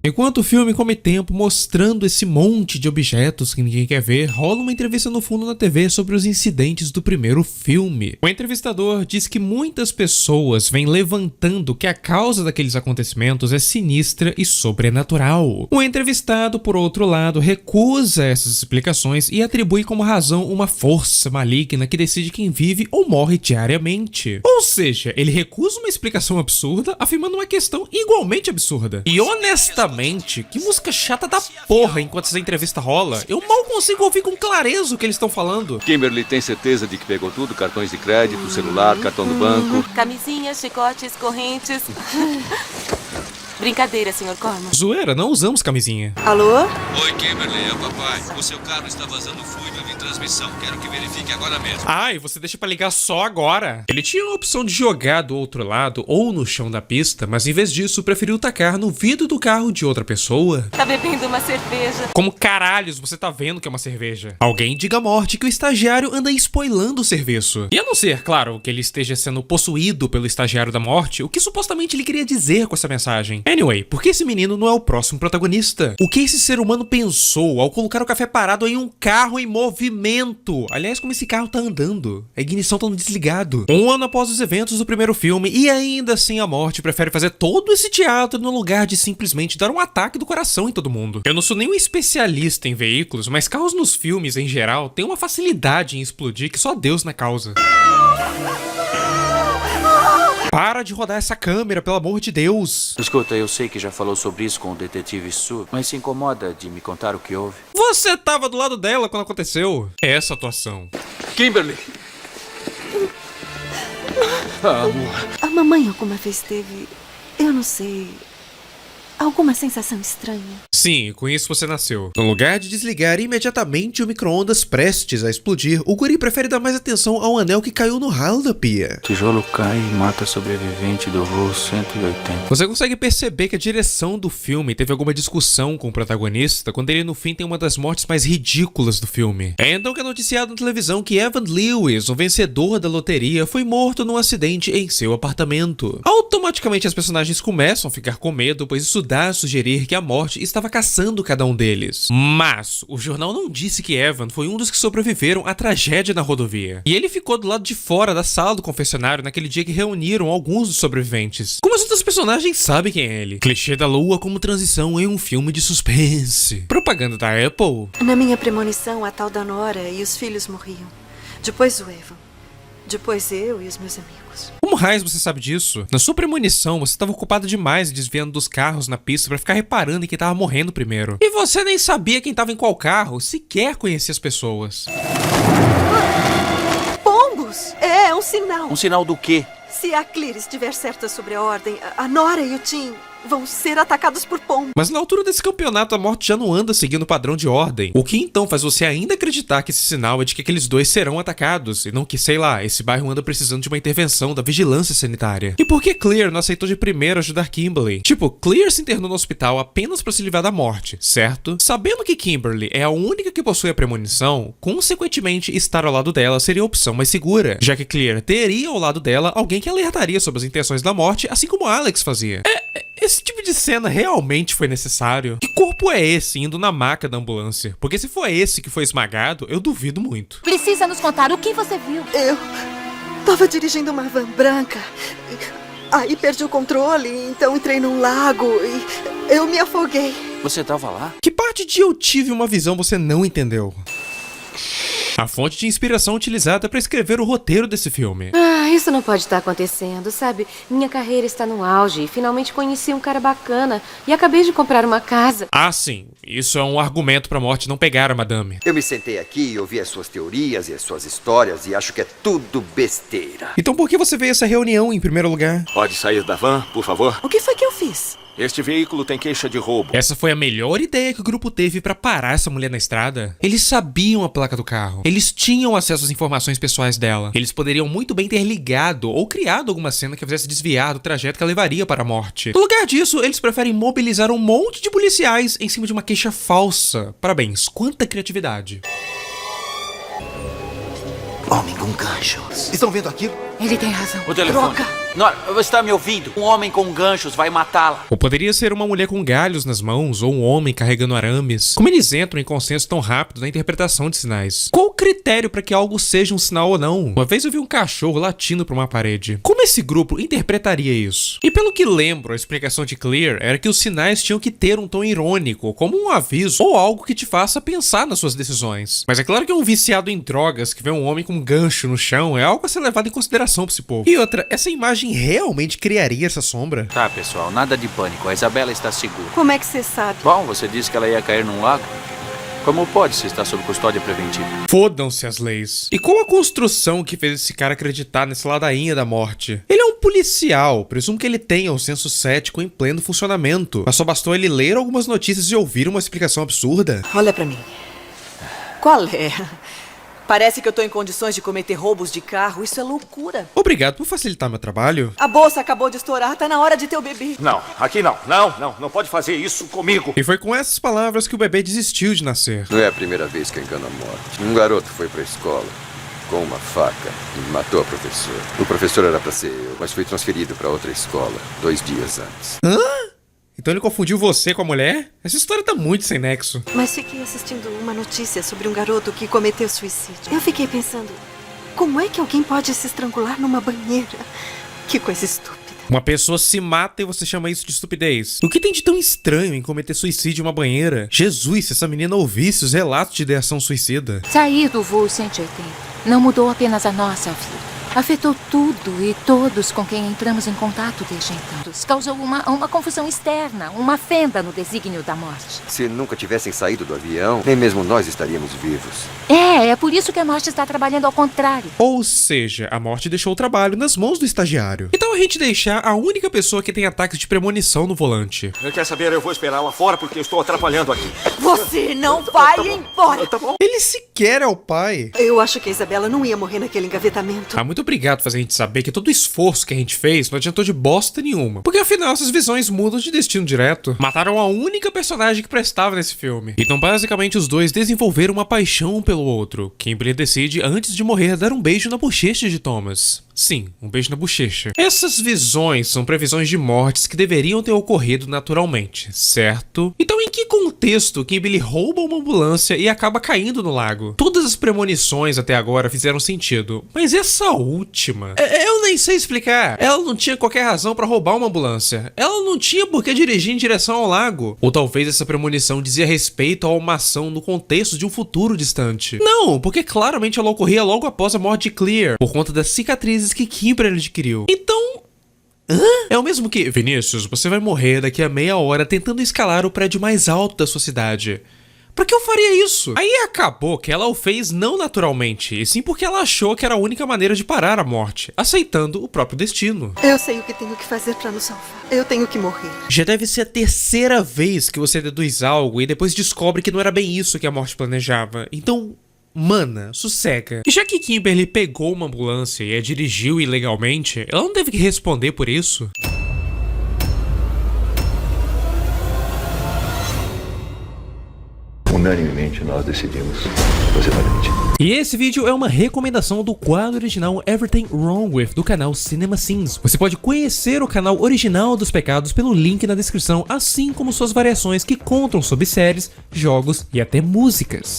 Enquanto o filme come tempo mostrando esse monte de objetos que ninguém quer ver, rola uma entrevista no fundo na TV sobre os incidentes do primeiro filme. O entrevistador diz que muitas pessoas vêm levantando que a causa daqueles acontecimentos é sinistra e sobrenatural. O entrevistado, por outro lado, recusa essas explicações e atribui como razão uma força maligna que decide quem vive ou morre diariamente. Ou seja, ele recusa uma explicação absurda, afirmando uma questão igualmente absurda. E honestamente, que música chata da porra enquanto essa entrevista rola. Eu mal consigo ouvir com clareza o que eles estão falando. Kimberly tem certeza de que pegou tudo? Cartões de crédito, celular, cartão do banco? Camisinhas, chicotes, correntes. Brincadeira, Sr. Corman. Zoeira, não usamos camisinha. Alô? Oi, Kimberly, é o papai. O seu carro está vazando fluido de transmissão. Quero que verifique agora mesmo. Ai, você deixa pra ligar só agora. Ele tinha a opção de jogar do outro lado ou no chão da pista, mas em vez disso preferiu tacar no vidro do carro de outra pessoa. Tá bebendo uma cerveja. Como caralhos você tá vendo que é uma cerveja? Alguém diga à morte que o estagiário anda spoilando o serviço. E a não ser, claro, que ele esteja sendo possuído pelo estagiário da morte, o que supostamente ele queria dizer com essa mensagem? Anyway, por que esse menino não é o próximo protagonista? O que esse ser humano pensou ao colocar o café parado em um carro em movimento? Aliás, como esse carro tá andando? A ignição tá no desligado. Um ano após os eventos do primeiro filme, e ainda assim a morte prefere fazer todo esse teatro no lugar de simplesmente dar um ataque do coração em todo mundo. Eu não sou nenhum especialista em veículos, mas carros nos filmes, em geral, têm uma facilidade em explodir que só Deus na causa. Para de rodar essa câmera, pelo amor de Deus. Escuta, eu sei que já falou sobre isso com o detetive Su, mas se incomoda de me contar o que houve? Você tava do lado dela quando aconteceu. Essa atuação. Kimberly! Amor. A mamãe alguma vez teve, eu não sei, alguma sensação estranha? Sim, com isso você nasceu. No lugar de desligar imediatamente o micro-ondas prestes a explodir, o guri prefere dar mais atenção ao anel que caiu no ralo da pia. Tijolo cai e mata sobrevivente do voo 180. Você consegue perceber que a direção do filme teve alguma discussão com o protagonista quando ele no fim tem uma das mortes mais ridículas do filme. É então que é noticiado na televisão que Evan Lewis, o vencedor da loteria, foi morto num acidente em seu apartamento. Automaticamente as personagens começam a ficar com medo, pois isso dá a sugerir que a morte estava caçando cada um deles. Mas o jornal não disse que Evan foi um dos que sobreviveram à tragédia na rodovia. E ele ficou do lado de fora da sala do confessionário naquele dia que reuniram alguns dos sobreviventes. Como as outras personagens sabem quem é ele? Clichê da lua como transição em um filme de suspense. Propaganda da Apple. Na minha premonição, a tal da Nora e os filhos morriam. Depois o Evan. Depois eu e os meus amigos. Como raios você sabe disso? Na sua premonição, você estava ocupada demais desviando dos carros na pista pra ficar reparando em quem tava morrendo primeiro. E você nem sabia quem tava em qual carro, sequer conhecia as pessoas. Pombos! É um sinal. Um sinal do quê? Se a Clear estiver certa sobre a ordem, a Nora e o Tim vão ser atacados por pombos. Mas na altura desse campeonato a morte já não anda seguindo o padrão de ordem. O que então faz você ainda acreditar que esse sinal é de que aqueles dois serão atacados, e não que, sei lá, esse bairro anda precisando de uma intervenção da vigilância sanitária. E por que Clear não aceitou de primeiro ajudar Kimberly? Tipo, Clear se internou no hospital apenas pra se livrar da morte, certo? Sabendo que Kimberly é a única que possui a premonição, consequentemente estar ao lado dela seria a opção mais segura, já que Clear teria ao lado dela alguém que alertaria sobre as intenções da morte, assim como Alex fazia. Esse tipo de cena realmente foi necessário? Que corpo é esse indo na maca da ambulância? Porque se for esse que foi esmagado, eu duvido muito. Precisa nos contar o que você viu. Eu tava dirigindo uma van branca. Aí perdi o controle, então entrei num lago e eu me afoguei. Você tava lá? Que parte de eu tive uma visão você não entendeu? A fonte de inspiração utilizada para escrever o roteiro desse filme. Isso não pode estar acontecendo, sabe? Minha carreira está no auge e finalmente conheci um cara bacana e acabei de comprar uma casa. Ah, sim. Isso é um argumento pra morte não pegar a madame. Eu me sentei aqui e ouvi as suas teorias e as suas histórias e acho que é tudo besteira. Então por que você veio a essa reunião em primeiro lugar? Pode sair da van, por favor? O que foi que eu fiz? Este veículo tem queixa de roubo. Essa foi a melhor ideia que o grupo teve pra parar essa mulher na estrada. Eles sabiam a placa do carro. Eles tinham acesso às informações pessoais dela. Eles poderiam muito bem ter ligado ou criado alguma cena que fizesse desviar do trajeto que a levaria para a morte. No lugar disso, eles preferem mobilizar um monte de policiais em cima de uma queixa falsa. Parabéns, quanta criatividade. Homem com ganchos. Estão vendo aquilo? Ele tem razão. O telefone. Troca. Nora, você está me ouvindo? Um homem com ganchos vai matá-la. Ou poderia ser uma mulher com galhos nas mãos, ou um homem carregando arames. Como eles entram em consenso tão rápido na interpretação de sinais? Qual o critério para que algo seja um sinal ou não? Uma vez eu vi um cachorro latindo para uma parede. Como esse grupo interpretaria isso? E pelo que lembro, a explicação de Clear era que os sinais tinham que ter um tom irônico, como um aviso ou algo que te faça pensar nas suas decisões. Mas é claro que um viciado em drogas que vê um homem com um gancho no chão é algo a ser levado em consideração por esse povo. E outra, essa imagem realmente criaria essa sombra? Tá, pessoal, nada de pânico. A Isabela está segura. Como é que você sabe? Bom, você disse que ela ia cair num lago. Como pode se está sob custódia preventiva? Fodam-se as leis. E qual a construção que fez esse cara acreditar nessa ladainha da morte? Ele é um policial, presumo que ele tenha um senso cético em pleno funcionamento. Mas só bastou ele ler algumas notícias e ouvir uma explicação absurda. Olha pra mim. Qual é? Parece que eu tô em condições de cometer roubos de carro. Isso é loucura. Obrigado por facilitar meu trabalho. A bolsa acabou de estourar. Tá na hora de ter o bebê. Não, aqui não. Não pode fazer isso comigo. E foi com essas palavras que o bebê desistiu de nascer. Não é a primeira vez que eu engano a morte. Um garoto foi pra escola com uma faca e matou a professora. O professor era pra ser eu, mas foi transferido pra outra escola 2 dias antes. Hã? Então ele confundiu você com a mulher? Essa história tá muito sem nexo. Mas fiquei assistindo uma notícia sobre um garoto que cometeu suicídio. Eu fiquei pensando, como é que alguém pode se estrangular numa banheira? Que coisa estúpida. Uma pessoa se mata e você chama isso de estupidez. O que tem de tão estranho em cometer suicídio em uma banheira? Jesus, se essa menina ouvisse os relatos de ideação suicida. Sair do voo 180 não mudou apenas a nossa vida. Afetou tudo e todos com quem entramos em contato desde então. Causou uma confusão externa, uma fenda no desígnio da morte. Se nunca tivessem saído do avião, nem mesmo nós estaríamos vivos. É por isso que a morte está trabalhando ao contrário. Ou seja, a morte deixou o trabalho nas mãos do estagiário. Então a gente deixar a única pessoa que tem ataques de premonição no volante. Quer saber? Eu vou esperar lá fora porque eu estou atrapalhando aqui. Você não vai embora. Tá bom. Ele sequer é o pai. Eu acho que a Isabela não ia morrer naquele engavetamento. Muito obrigado por fazer a gente saber que todo o esforço que a gente fez não adiantou de bosta nenhuma. Porque afinal essas visões mudam de destino direto. Mataram a única personagem que prestava nesse filme. Então basicamente os dois desenvolveram uma paixão um pelo outro. Kimberly decide, antes de morrer, dar um beijo na bochecha de Thomas. Sim, um beijo na bochecha. Essas visões são previsões de mortes que deveriam ter ocorrido naturalmente, certo? Então em que contexto Kimberly rouba uma ambulância e acaba caindo no lago? Todas as premonições até agora fizeram sentido, mas essa última... Eu nem sei explicar. Ela não tinha qualquer razão pra roubar uma ambulância. Ela não tinha por que dirigir em direção ao lago. Ou talvez essa premonição dizia respeito a uma ação no contexto de um futuro distante. Não, porque claramente ela ocorria logo após a morte de Clear, por conta das cicatrizes que Kimberly adquiriu. Então... É o mesmo que... Vinícius, você vai morrer daqui a meia hora tentando escalar o prédio mais alto da sua cidade. Por que eu faria isso? Aí acabou que ela o fez não naturalmente, e sim porque ela achou que era a única maneira de parar a morte, aceitando o próprio destino. Eu sei o que tenho que fazer pra nos salvar. Eu tenho que morrer. Já deve ser a terceira vez que você deduz algo e depois descobre que não era bem isso que a morte planejava. Então... Mana, sossega. E já que Kimberly pegou uma ambulância e a dirigiu ilegalmente, ela não teve que responder por isso? Unanimemente nós decidimos você vai demitir. E esse vídeo é uma recomendação do quadro original Everything Wrong With do canal Cinema Sins. Você pode conhecer o canal original dos pecados pelo link na descrição, assim como suas variações que contam sobre séries, jogos e até músicas.